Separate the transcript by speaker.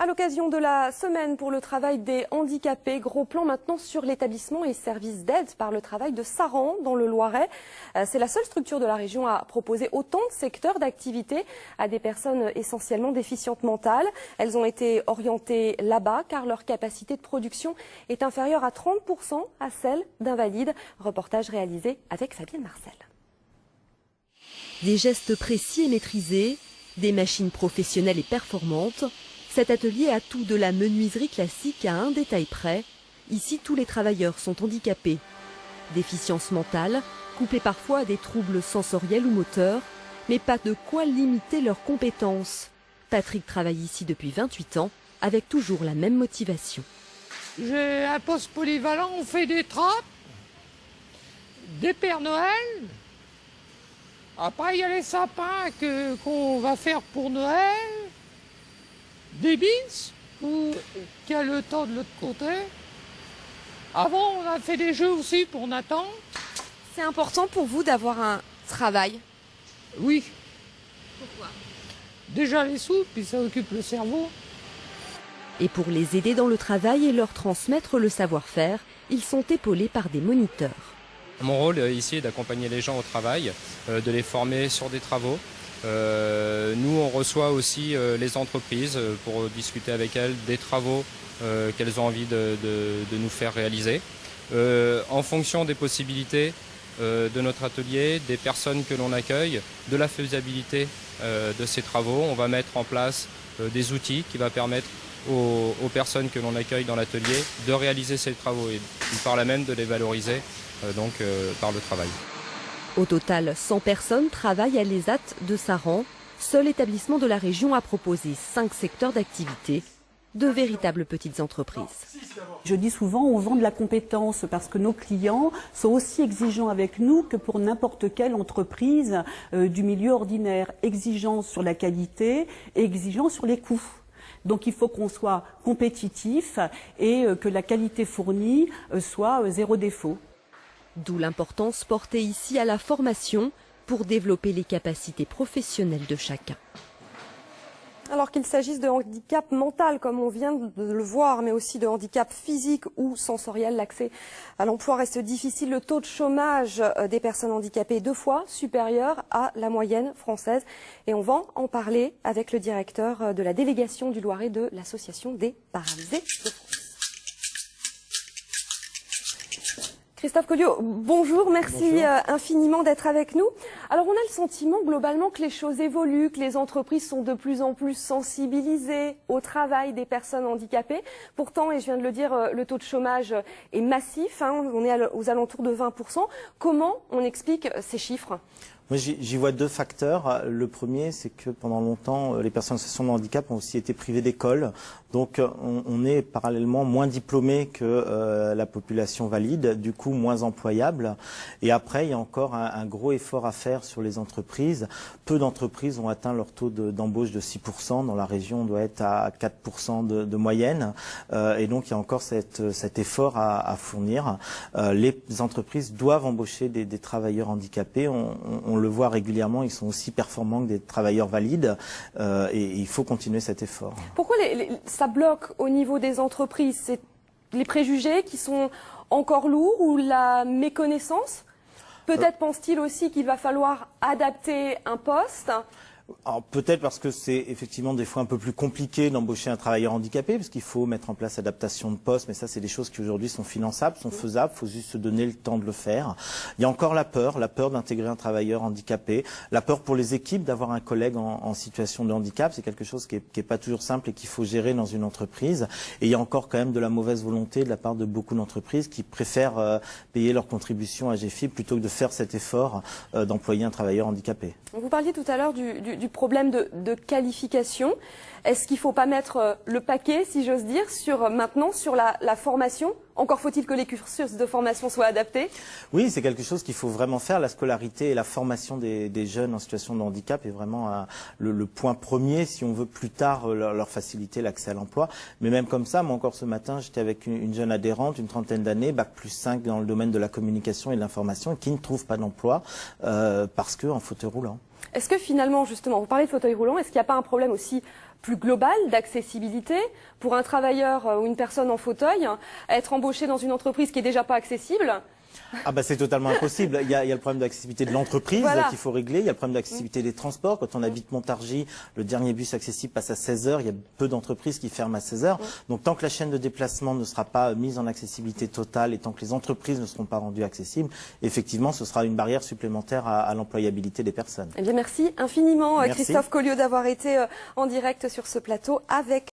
Speaker 1: À l'occasion de la semaine pour le travail des handicapés, gros plan maintenant sur l'établissement et services d'aide par le travail de Saran dans le Loiret. C'est la seule structure de la région à proposer autant de secteurs d'activité à des personnes essentiellement déficientes mentales. Elles ont été orientées là-bas car leur capacité de production est inférieure à 30% à celle d'invalides. Reportage réalisé avec Fabienne Marcel.
Speaker 2: Des gestes précis et maîtrisés, des machines professionnelles et performantes. Cet atelier a tout de la menuiserie classique à un détail près. Ici, tous les travailleurs sont handicapés. Déficience mentale, couplée parfois à des troubles sensoriels ou moteurs, mais pas de quoi limiter leurs compétences. Patrick travaille ici depuis 28 ans, avec toujours la même motivation.
Speaker 3: J'ai un poste polyvalent, on fait des trappes, des Pères Noël. Après, il y a les sapins qu'on va faire pour Noël. Des bis, qui a le temps de l'autre côté. Avant, on a fait des jeux aussi pour Nathan.
Speaker 1: C'est important pour vous d'avoir un travail?
Speaker 3: Oui.
Speaker 1: Pourquoi?
Speaker 3: Déjà les sous, puis ça occupe le cerveau.
Speaker 2: Et pour les aider dans le travail et leur transmettre le savoir-faire, ils sont épaulés par des moniteurs.
Speaker 4: Mon rôle ici est d'accompagner les gens au travail, de les former sur des travaux. Nous, on reçoit aussi les entreprises pour discuter avec elles des travaux qu'elles ont envie de nous faire réaliser. En fonction des possibilités de notre atelier, des personnes que l'on accueille, de la faisabilité de ces travaux, on va mettre en place des outils qui vont permettre aux personnes que l'on accueille dans l'atelier de réaliser ces travaux et par là même de les valoriser par le travail.
Speaker 2: Au total, 100 personnes travaillent à l'ESAT de Saran. Seul établissement de la région a proposé 5 secteurs d'activité, de véritables petites entreprises.
Speaker 5: Je dis souvent, on vend de la compétence parce que nos clients sont aussi exigeants avec nous que pour n'importe quelle entreprise du milieu ordinaire. Exigeants sur la qualité et exigeants sur les coûts. Donc il faut qu'on soit compétitif et que la qualité fournie soit zéro défaut.
Speaker 2: D'où l'importance portée ici à la formation pour développer les capacités professionnelles de chacun.
Speaker 1: Alors qu'il s'agisse de handicap mental, comme on vient de le voir, mais aussi de handicap physique ou sensoriel, l'accès à l'emploi reste difficile. Le taux de chômage des personnes handicapées est 2 fois supérieur à la moyenne française. Et on va en parler avec le directeur de la délégation du Loiret de l'Association des paralysés de France. Christophe Colliot, bonjour, merci infiniment d'être avec nous. Alors on a le sentiment globalement que les choses évoluent, que les entreprises sont de plus en plus sensibilisées au travail des personnes handicapées. Pourtant, et je viens de le dire, le taux de chômage est massif, on est aux alentours de 20%. Comment on explique ces chiffres ?
Speaker 6: Moi, j'y vois 2 facteurs. Le premier, c'est que pendant longtemps, les personnes en situation de handicap ont aussi été privées d'école. Donc, on est parallèlement moins diplômés que la population valide, du coup moins employable. Et après, il y a encore un gros effort à faire sur les entreprises. Peu d'entreprises ont atteint leur taux d'embauche de 6%. Dans la région, on doit être à 4% de moyenne. Et donc, il y a encore cet effort à fournir. Les entreprises doivent embaucher des travailleurs handicapés. On le voit régulièrement, ils sont aussi performants que des travailleurs valides et il faut continuer cet effort.
Speaker 1: Pourquoi ça bloque au niveau des entreprises? C'est les préjugés qui sont encore lourds ou la méconnaissance? Peut-être pense-t-il aussi qu'il va falloir adapter un poste?
Speaker 6: Alors peut-être parce que c'est effectivement des fois un peu plus compliqué d'embaucher un travailleur handicapé parce qu'il faut mettre en place adaptation de poste, mais ça c'est des choses qui aujourd'hui sont finançables, sont faisables, il faut juste se donner le temps de le faire. Il y a encore la peur d'intégrer un travailleur handicapé, la peur pour les équipes d'avoir un collègue en situation de handicap, c'est quelque chose qui est pas toujours simple et qu'il faut gérer dans une entreprise. Et il y a encore quand même de la mauvaise volonté de la part de beaucoup d'entreprises qui préfèrent payer leur contribution à GFIP plutôt que de faire cet effort d'employer un travailleur handicapé.
Speaker 1: Vous parliez tout à l'heure du problème de qualification. Est-ce qu'il ne faut pas mettre le paquet, si j'ose dire, maintenant sur la formation? Encore faut-il que les cursus de formation soient adaptés?
Speaker 6: Oui, c'est quelque chose qu'il faut vraiment faire. La scolarité et la formation des jeunes en situation de handicap est vraiment le point premier si on veut plus tard leur faciliter l'accès à l'emploi. Mais même comme ça, moi encore ce matin, j'étais avec une jeune adhérente, une trentaine d'années, bac+5 dans le domaine de la communication et de l'information, qui ne trouve pas d'emploi parce qu'en fauteuil roulant.
Speaker 1: Est-ce que finalement, justement, vous parlez de fauteuil roulant, est-ce qu'il n'y a pas un problème aussi plus global d'accessibilité pour un travailleur ou une personne en fauteuil, être embauché dans une entreprise qui est déjà pas accessible?
Speaker 6: Ah bah c'est totalement impossible. Il y a le problème d'accessibilité de l'entreprise qu'il faut régler. Il y a le problème d'accessibilité des transports. Quand on habite Montargis, le dernier bus accessible passe à 16 h. Il y a peu d'entreprises qui ferment à 16 h. Donc tant que la chaîne de déplacement ne sera pas mise en accessibilité totale et tant que les entreprises ne seront pas rendues accessibles, effectivement, ce sera une barrière supplémentaire à l'employabilité des personnes.
Speaker 1: Eh bien, merci infiniment,
Speaker 6: Merci.
Speaker 1: Christophe Colliot, d'avoir été en direct sur ce plateau avec